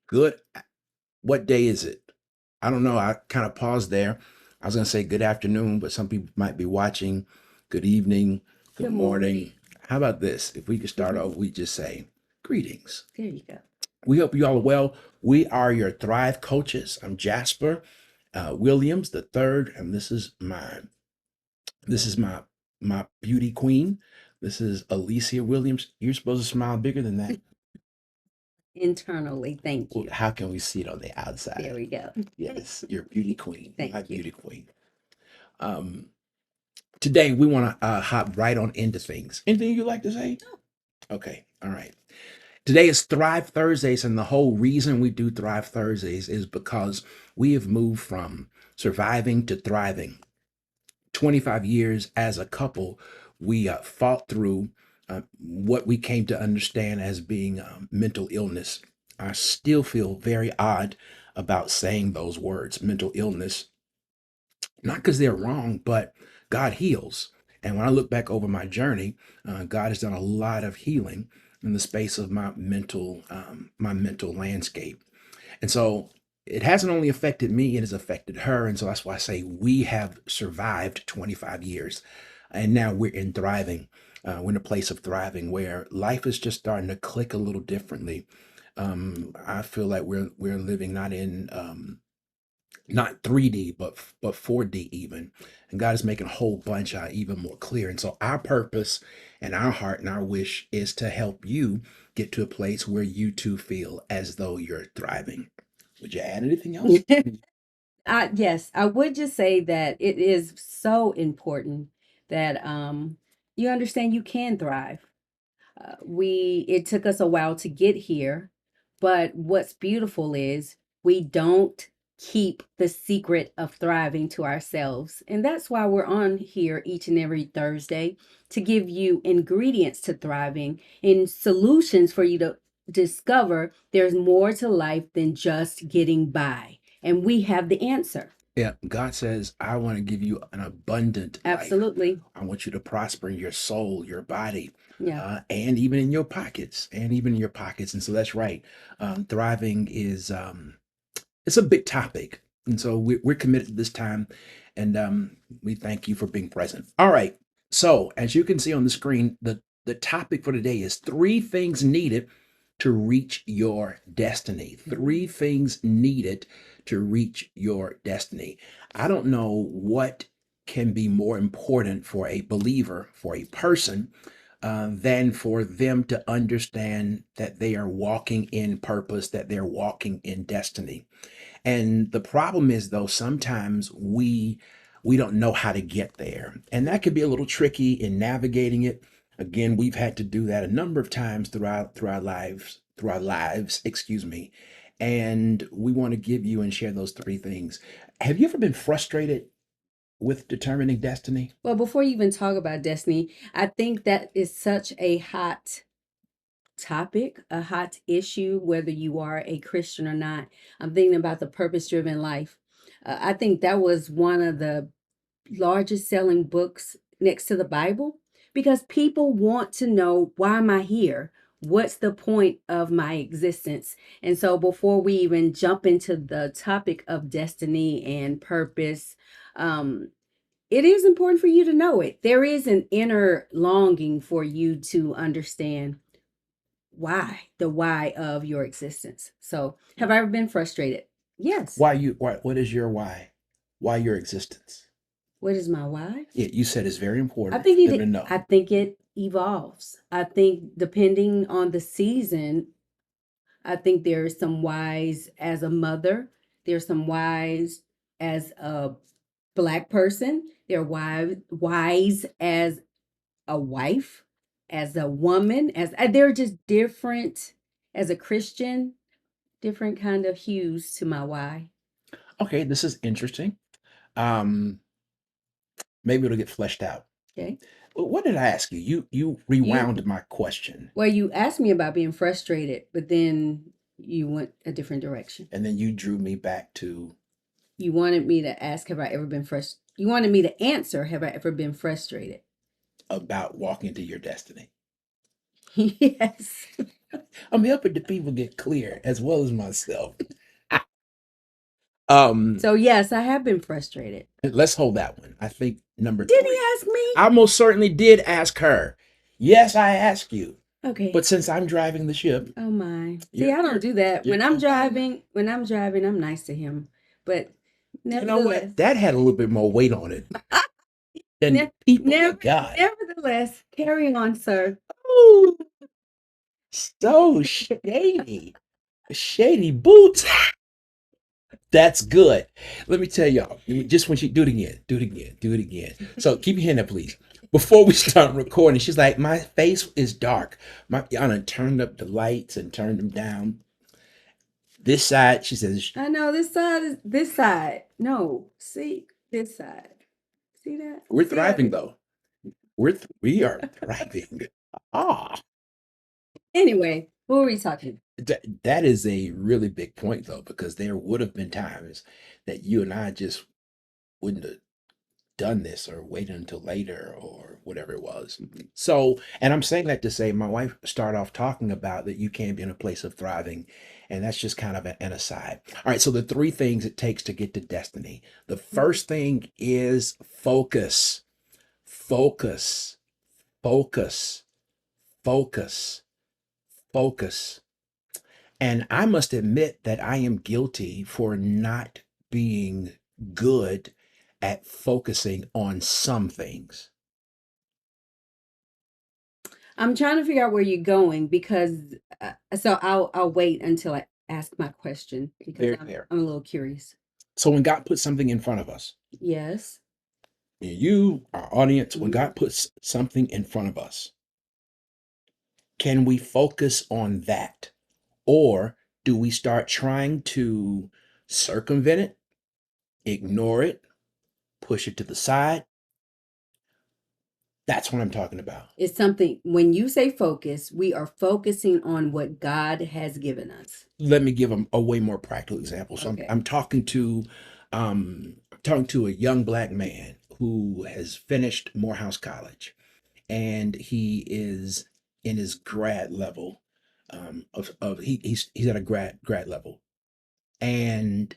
Good. What day is it? I don't know. I kind of paused there. I was going to say good afternoon, but some people might be watching. Good evening. Good Good morning. morning. How about this? If we could start Mhm. off, we just say greetings. There you go. We hope you all are well. We are your Thrive coaches. I'm Jasper Williams the third, and this is my beauty queen. This is Alicia Williams. You're supposed to smile bigger than that. Internally, thank Well, you. how can we see it on the There outside? we go. Yes, you're beauty queen, my Thank you. beauty queen. Um, Today we want to hop right on into things. Anything you'd like to say? Okay, all right. Today is Thrive Thursdays, and the whole reason we do Thrive Thursdays is because we have moved from surviving to thriving. 25 years as a couple, we fought through what we came to understand as being mental illness. I still feel very odd about saying those words, mental illness, not because they're wrong, but God heals. And when I look back over my journey, God has done a lot of healing in the space of my mental landscape. And so it hasn't only affected me, it has affected her. And so that's why I say we have survived 25 years. And now we're in thriving. We're in a place of thriving where life is just starting to click a little differently. I feel like we're living not 3D, but 4D even. And God is making a whole bunch even more clear. And so our purpose and our heart and our wish is to help you get to a place where you too feel as though you're thriving. Would you add anything else? Yes, I would just say that it is so important that you understand you can thrive. It took us a while to get here, but what's beautiful is we don't keep the secret of thriving to ourselves. And that's why we're on here each and every Thursday to give you ingredients to thriving and solutions for you to discover there's more to life than just getting by. And we have the answer. Yeah, God says, I want to give you an abundant life. Absolutely. I want you to prosper in your soul, your body, Yeah. and even in your pockets, and even in your pockets. And so that's right. Thriving is it's a big topic, and so we're committed to this time, and we thank you for being present. All right. So as you can see on the screen, the topic for today is three things needed to reach your destiny. Three things needed to reach your destiny. I don't know what can be more important for a believer, for a person, than for them to understand that they are walking in purpose, that they're walking in destiny. And the problem is though, sometimes we don't know how to get there. And that can be a little tricky in navigating it. Again, we've had to do that a number of times through our lives, excuse me. And we want to give you and share those three things. Have you ever been frustrated with determining destiny? Well, before you even talk about destiny, I think that is such a hot topic, a hot issue, whether you are a Christian or not. I'm thinking about the purpose driven life. I think that was one of the largest selling books next to the Bible because people want to know, why am I here? What's the point of my existence? And so, before we even jump into the topic of destiny and purpose, um, it is important for you to know it. There is an inner longing for you to understand the why of your existence. So, have I ever been frustrated? Yes. What is your why? Why your existence? What is my why? Yeah, you said it's very I important think for them to it know. I think it evolves. I think depending on the season, I think there's some whys as a mother, there's some whys as a black person, there are whys as a wife, as a woman, as they're just different as a Christian, different kind of hues to my why. Okay, this is interesting. Um, Maybe it'll get fleshed out. Okay. What did I ask you? You You rewound my question, Well, you asked me about being frustrated, but then you went a different direction. and then you drew me back to You wanted me to ask, have I ever been frustrated? You wanted me to answer, have I ever been frustrated? about walking into your destiny. Yes. I'm helping the people get clear as well as myself. Um, So yes, I have been frustrated. let's hold that one. I think number Did he three. ask me? I most certainly did ask her. Yes, I asked you. Okay. But since I'm driving the ship, Oh my. See, you're- I don't do that. you're When I'm co-pilot. driving, I'm nice to him. But You know nevertheless, what? That had a little bit more weight on it than ne- the people never, of God. nevertheless, carry on, sir. Ooh, so shady. Shady boots. That's good. Let me tell y'all. Just when she do it again, do it again, do it again. So keep your hand up, please. Before we start recording, she's like, "My face is dark. I done turned up the lights and turned them down. This side," she says, I know this side is this side. No, see this side. See that? "We're See how thriving it- though. We are thriving." Ah, Anyway, what were we talking? that is a really big point though, because there would have been times that you and I just wouldn't have done this or waited until later or whatever it was. So, and I'm saying that to say my wife started off talking about that you can't be in a place of thriving. And that's just kind of an aside. All right. So the three things it takes to get to destiny. The first thing is focus, focus, focus, focus, focus. And I must admit that I am guilty for not being good at focusing on some things. I'm trying to figure out where you're going because so I'll wait until I ask my question because Very fair. I'm a little curious. So when God puts something in front of us, Yes. you, our audience, when Mhm. God puts something in front of us, can we focus on that? Or do we start trying to circumvent it, ignore it, push it to the side? That's what I'm talking about. It's something when you say focus, we are focusing on what God has given us. Let me give a way more practical example. So Okay. I'm talking to a young black man who has finished Morehouse College, and he is in his grad level of he's at a grad level, and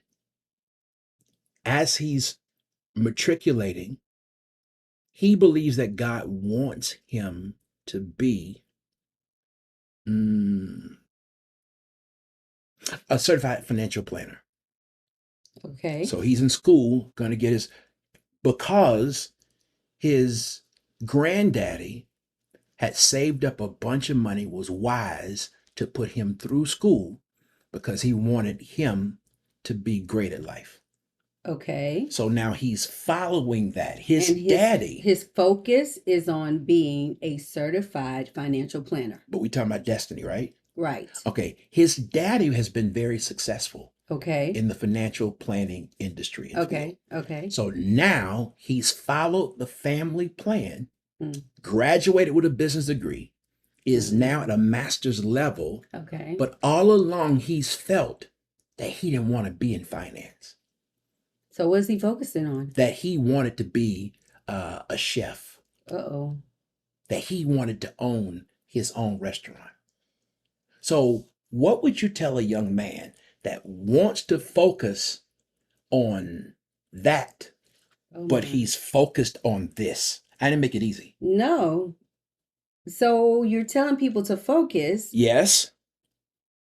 as he's matriculating, he believes that God wants him to be mm, a certified financial planner. Okay. So he's in school going to get his, because his granddaddy had saved up a bunch of money, was wise to put him through school because he wanted him to be great at life. Okay. So now he's following that. And His daddy, his focus is on being a certified financial planner. but we talking about destiny, right? Right. Okay. His daddy has been very successful Okay. in the financial planning industry and field. Okay. Okay. So now he's followed the family plan, Mm. graduated with a business degree, is Mhm. now at a master's level, Okay. but all along he's felt that he didn't want to be in finance, So what is he focusing on? that he wanted to be a chef, Uh-oh. that he wanted to own his own restaurant. So, what would you tell a young man that wants to focus on that, Oh but my. he's focused on this? I didn't make it easy. No. So you're telling people to focus, Yes,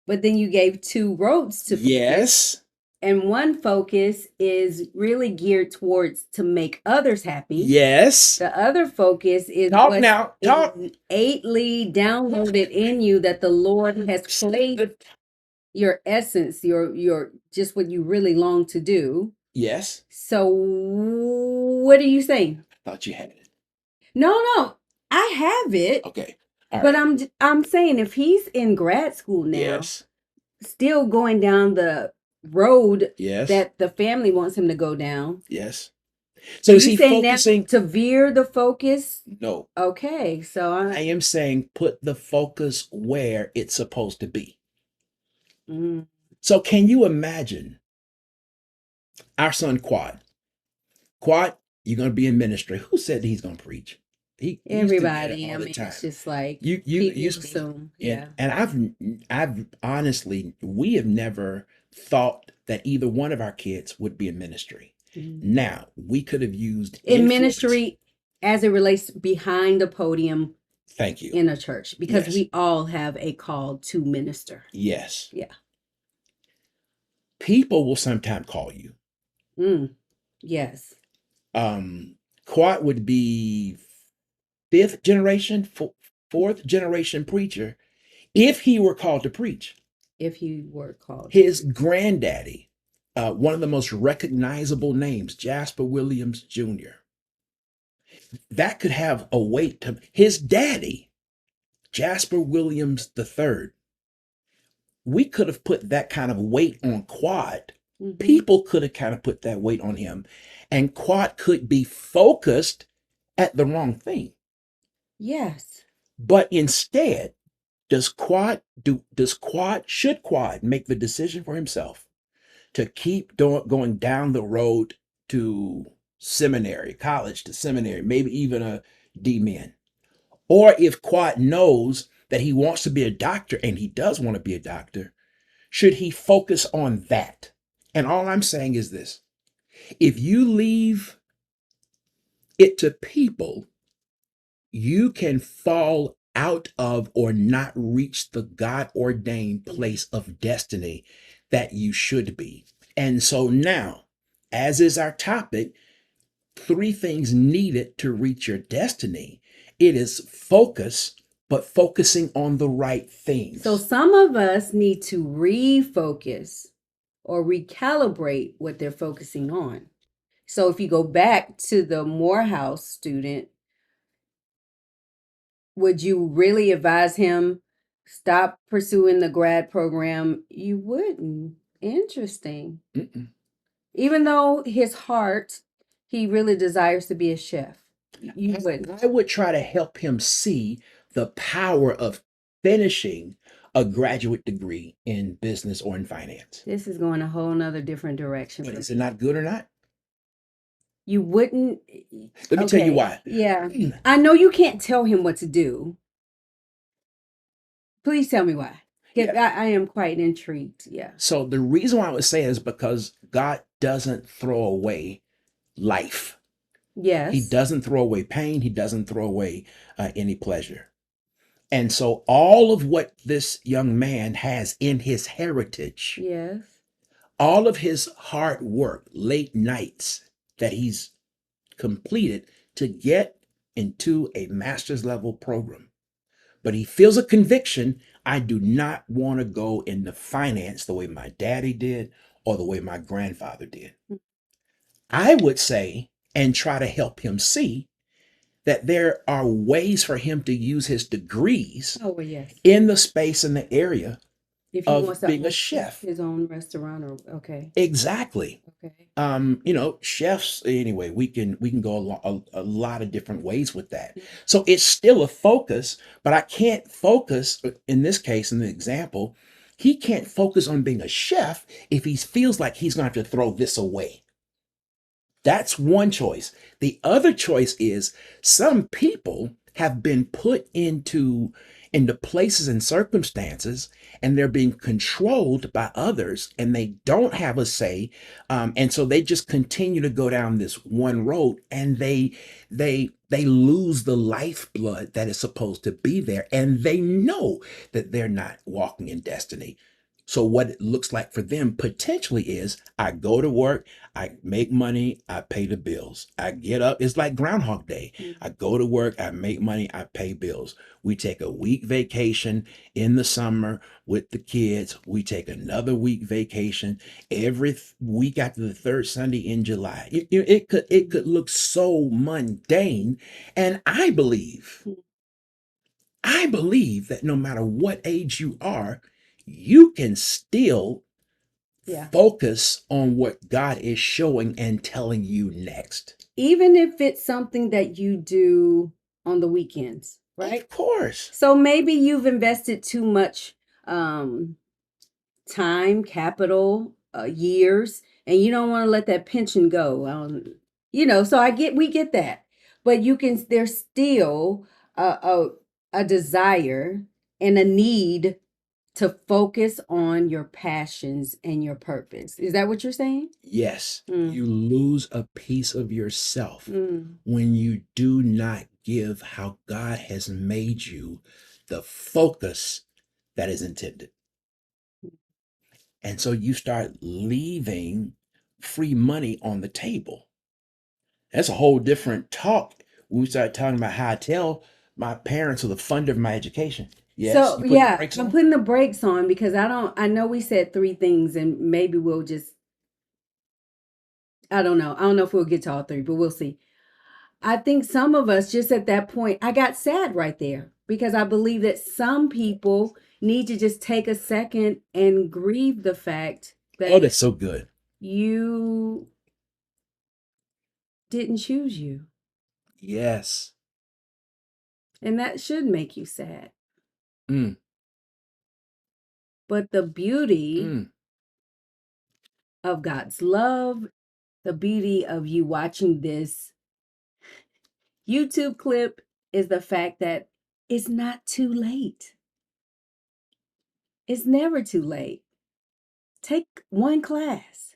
but then you gave two roads to focus. yes, And one focus is really geared towards to make others happy. yes. The other focus is Talk what's now, talk. innately downloaded in you that the Lord has placed your essence, your just what you really long to do. Yes, So what are you saying? thought you had it. No, I have it, Okay, all but right. I'm saying if he's in grad school now, Yes, still going down the road yes, that the family wants him to go down. yes. So Are is you he saying that focusing? to veer the focus? No, Okay, so I am saying put the focus where it's supposed to be. Mm, So can you imagine our son Quad? Quad, you're going to be in ministry. Who said he's going to preach? He used to get it Everybody. all I the mean, it's time. just like You people used assume. and Yeah. I've honestly, we have never thought that either one of our kids would be in ministry. Mhm. Now, we could have used In influence. ministry, as it relates behind the podium Thank you. in a church, because Yes. we all have a call to minister. Yes. Yeah. People will sometimes call you. Mm. Yes. Quat would be fifth generation, fourth generation preacher if he were called to preach. If you were called. His granddaddy, one of the most recognizable names, Jasper Williams Jr., that could have a weight to his daddy, Jasper Williams III. We could have put that kind of weight on Quad. Mhm. People could have kind of put that weight on him, and Quad could be focused at the wrong thing. Yes. But instead, should Quad make the decision for himself to keep going down the road to seminary, college to seminary, maybe even a D-Min? Or if Quad knows that he wants to be a doctor and he does want to be a doctor, should he focus on that? And all I'm saying is this: if you leave it to people, you can fall out of or not reach the God ordained place of destiny that you should be. And so now, as is our topic, 3 things needed to reach your destiny. It is focus, but focusing on the right things. So some of us need to refocus or recalibrate what they're focusing on. So if you go back to the Morehouse student, would you really advise him stop pursuing the grad program? You wouldn't. Interesting. Mm-mm. Even though his heart, he really desires to be a chef. You wouldn't. I would try to help him see the power of finishing a graduate degree in business or in finance. This is going a whole nother different direction But for is me. it not good or not? You wouldn't. Let me tell you Okay, why. yeah. I know you can't tell him what to do. Please tell me why. 'Cause Yeah. I am quite intrigued. Yeah. So the reason why I would say it is because God doesn't throw away life. He Yes. doesn't throw away pain. He doesn't throw away any pleasure. And so all of what this young man has in his heritage, Yes. all of his hard work, late nights that he's completed to get into a master's level program. But he feels a conviction: I do not want to go into finance the way my daddy did or the way my grandfather did. I would say, and try to help him see, that there are ways for him to use his degrees Oh, well, yes. in the space and the area If he wants of to being a own chef. his own restaurant, or okay, Exactly. okay. Chefs, anyway, we can go a lot of different ways with that. So it's still a focus, but I can't focus in this case, in the example, he can't focus on being a chef if he feels like he's going to have to throw this away. That's one choice. The other choice is some people have been put into places and circumstances, and they're being controlled by others, and they don't have a say, and so they just continue to go down this one road, and they lose the lifeblood that is supposed to be there, and they know that they're not walking in destiny. So what it looks like for them potentially is, I go to work, I make money, I pay the bills. I get up, it's like Groundhog Day. I go to work, I make money, I pay bills. We take a week vacation in the summer with the kids. We take another week vacation every week after the third Sunday in July. It could look so mundane, and I believe that no matter what age you are, you can still Yeah. focus on what God is showing and telling you next. Even if it's something that you do on the weekends, right? Of course. So maybe you've invested too much time, capital, years, and you don't want to let that pension go. So we get that. but there's still a desire and a need to focus on your passions and your purpose. Is that what you're saying? Yes, Mm, you lose a piece of yourself mm, when you do not give how God has made you the focus that is intended. And so you start leaving free money on the table. That's a whole different talk. When we start talking about how I tell my parents are the funder of my education. Yes, So you put the yeah, brakes I'm on? putting the brakes on because I know we said three things and maybe we'll just, I don't know. I don't know if we'll get to all three, but we'll see. I think some of us just at that point, I got sad right there because I believe that some people need to just take a second and grieve the fact Oh, that that's so good. you didn't choose you. Yes. And that should make you sad. Mm, But the beauty mm. of God's love, the beauty of you watching this YouTube clip is the fact that it's not too late. It's never too late. Take one class,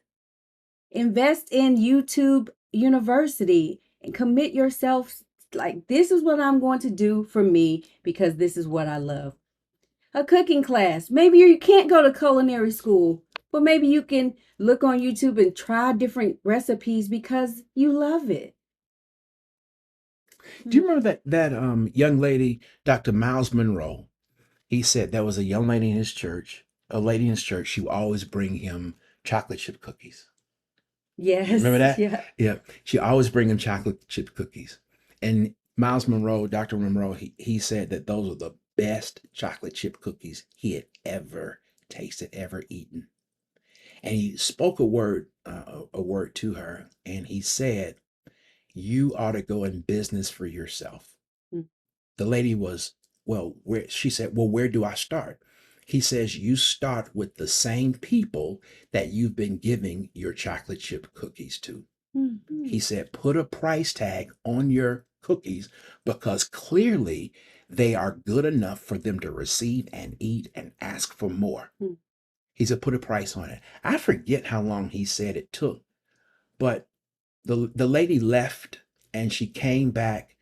invest in YouTube University, and commit yourself. Like, this is what I'm going to do for me because this is what I love. A cooking class. Maybe you can't go to culinary school, but maybe you can look on YouTube and try different recipes because you love it. Do you remember that young lady, Dr. Miles Monroe? He said there was a young lady in his church, a lady in his church. She would always bring him chocolate chip cookies. Remember Yes, that? yeah. Yeah. She always bring him chocolate chip cookies. And Miles Monroe, Dr. Monroe, he said that those are the best chocolate chip cookies he had ever tasted, ever eaten. And he spoke a word to her, and he said, "You ought to go in business for yourself." Mm, The lady was, well, where she said, well, where do I start? He says, you start with the same people that you've been giving your chocolate chip cookies to. mm, He mm, said, put a price tag on your cookies because clearly they are good enough for them to receive and eat and ask for more. mm. He said, put a price on it. I forget how long he said it took, but the lady left and she came back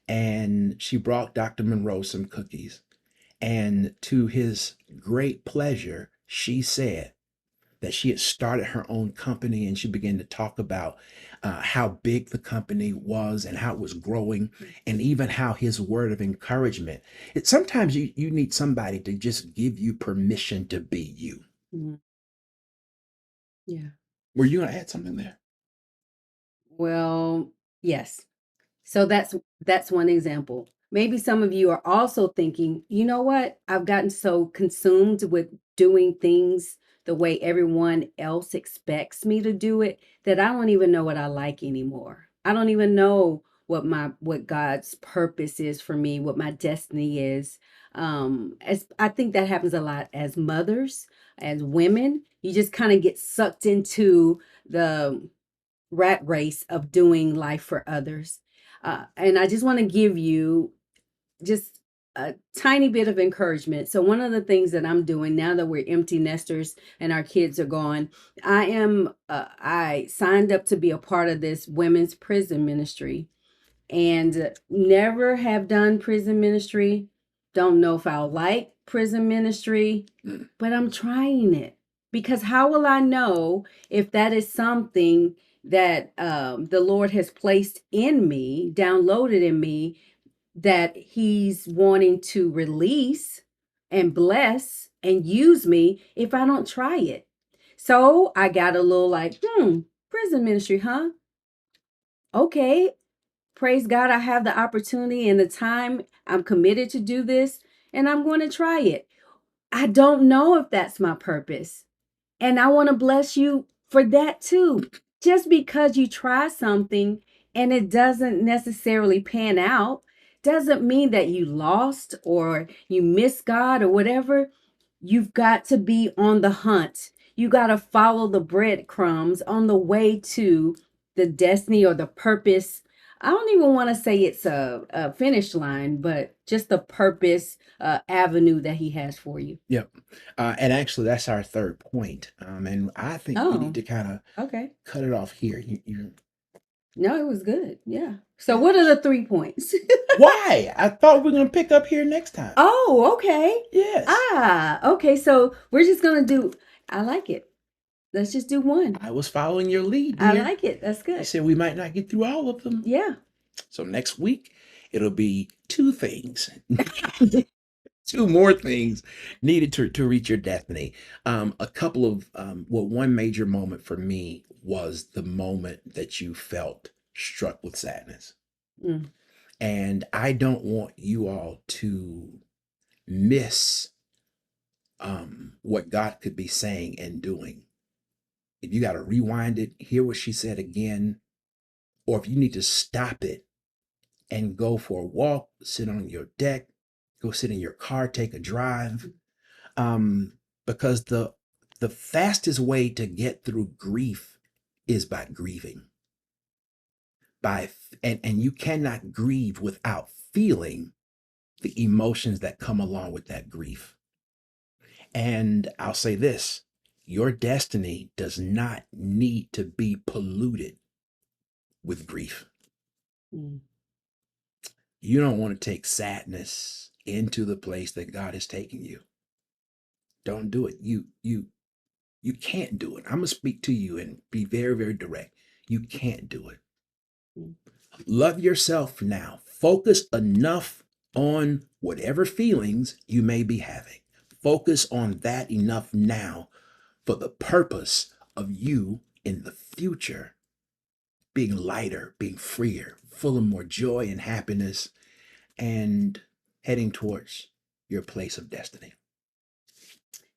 and she brought Dr. Monroe some cookies. And to his great pleasure, she said that she had started her own company and she began to talk about how big the company was and how it was growing and even how his word of encouragement. Sometimes you need somebody to just give you permission to be you. Mm. Yeah. Were you going to add something there? Well, yes. So that's one example. Maybe some of you are also thinking, you know what? I've gotten so consumed with doing things the way everyone else expects me to do it that I don't even know what I like anymore. I don't even know what God's purpose is for me, what my destiny is. As I think that happens a lot as mothers, as women, you just kind of get sucked into the rat race of doing life for others. And I just want to give you just a tiny bit of encouragement. So one of the things that I'm doing now that we're empty nesters and our kids are gone, I signed up to be a part of this women's prison ministry and never have done prison ministry. Don't know if I'll like prison ministry, but I'm trying it because how will I know if that is something that the Lord has placed in me, downloaded in me, that He's wanting to release and bless and use me if I don't try it? So I got a little like, prison ministry, huh? Okay, praise God, I have the opportunity and the time. I'm committed to do this and I'm going to try it. I don't know if that's my purpose. And I want to bless you for that too. Just because you try something and it doesn't necessarily pan out doesn't mean that you lost or you missed God or whatever. You've got to be on the hunt. You got to follow the breadcrumbs on the way to the destiny or the purpose I don't even want to say it's a finish line, but just the purpose avenue that he has for you. Yep. And actually, that's our third point. And I think we need Oh, to kind of okay. cut it off here. No, it was good. Yeah. So what are the 3 points? Why? I thought we were going to pick up here next time. Oh, okay. Yes. Okay. So we're just gonna do. I like it. Let's just do one. I was following your lead, I dear. like it. That's You good. said we might not get through all of them. Yeah. So next week, it'll be 2 things. 2 more things needed to reach your destiny. A couple of, one major moment for me was the moment that you felt struck with sadness. Mm. And I don't want you all to miss what God could be saying and doing. If you got to rewind it, hear what she said again, or if you need to stop it and go for a walk, sit on your deck, go sit in your car, take a drive, because the fastest way to get through grief is by grieving. And you cannot grieve without feeling the emotions that come along with that grief. And I'll say this, your destiny does not need to be polluted with grief. Mm. You don't want to take sadness into the place that God is taking you. Don't do it. You can't do it. I'm gonna speak to you and be very, very direct. You can't do it. Mm. Love yourself now. Focus enough on whatever feelings you may be having. Focus on that enough now for the purpose of you in the future being lighter, being freer, full of more joy and happiness, and heading towards your place of destiny.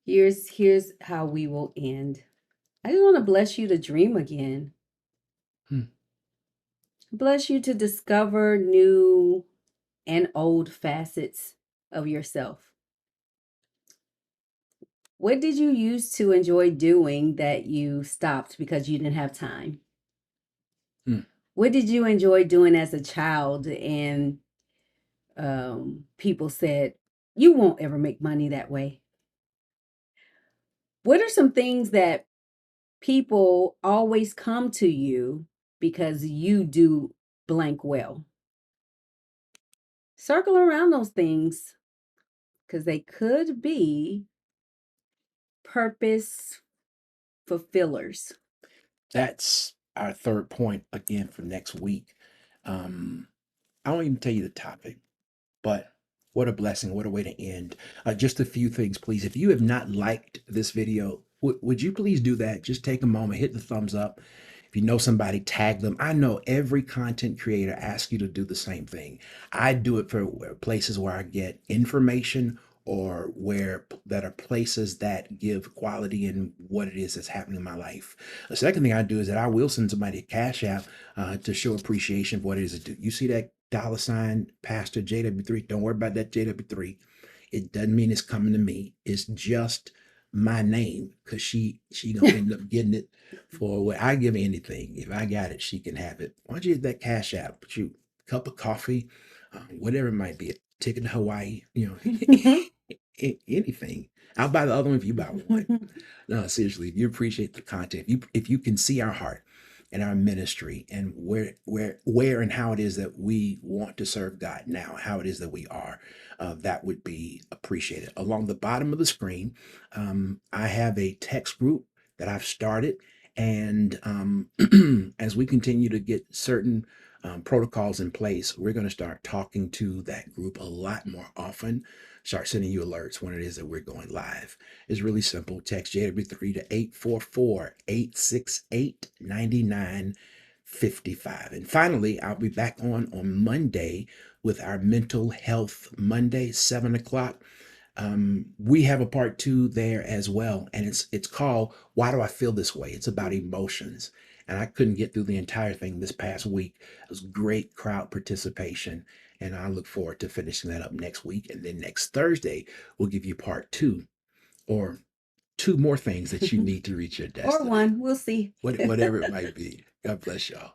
Here's how we will end. I just want to bless you to dream again. Bless you to discover new and old facets of yourself. What did you used to enjoy doing that you stopped because you didn't have time? Hmm. What did you enjoy doing as a child and people said, you won't ever make money that way? What are some things that people always come to you because you do blank well? Circle around those things because they could be purpose fulfillers. That's our third point again for next week. I won't even tell you the topic, but what a blessing. What a way to end. Just a few things, please. If you have not liked this video, would you please do that? Just take a moment, hit the thumbs up. If you know somebody, tag them. I know every content creator asks you to do the same thing. I do it for places where I get information or where that are places that give quality in what it is that's happening in my life. The second thing I do is that I will send somebody a cash app to show appreciation for what it is to do. You see that $ Pastor JW3? Don't worry about that JW3. It doesn't mean it's coming to me. It's just my name because she gonna end up getting it for what I give anything. If I got it, she can have it. Why don't you hit that cash app? Put you a cup of coffee, whatever it might be, a ticket to Hawaii, anything. I'll buy the other one if you buy one. No, seriously, if you appreciate the content, if you can see our heart and our ministry and where and how it is that we want to serve God now, how it is that we are, that would be appreciated. Along the bottom of the screen, I have a text group that I've started, and as we continue to get certain protocols in place, we're going to start talking to that group a lot more often. Start sending you alerts when it is that we're going live. It's really simple. Text JW3 to 844-868-9955. And finally, I'll be back on Monday with our Mental Health Monday, 7 o'clock. We have a part 2 there as well, and it's called Why Do I Feel This Way? It's about emotions. And I couldn't get through the entire thing this past week. It was great crowd participation. And I look forward to finishing that up next week. And then next Thursday, we'll give you part 2 or 2 more things that you need to reach your Or destiny. one, we'll see. Whatever it might be. God bless y'all.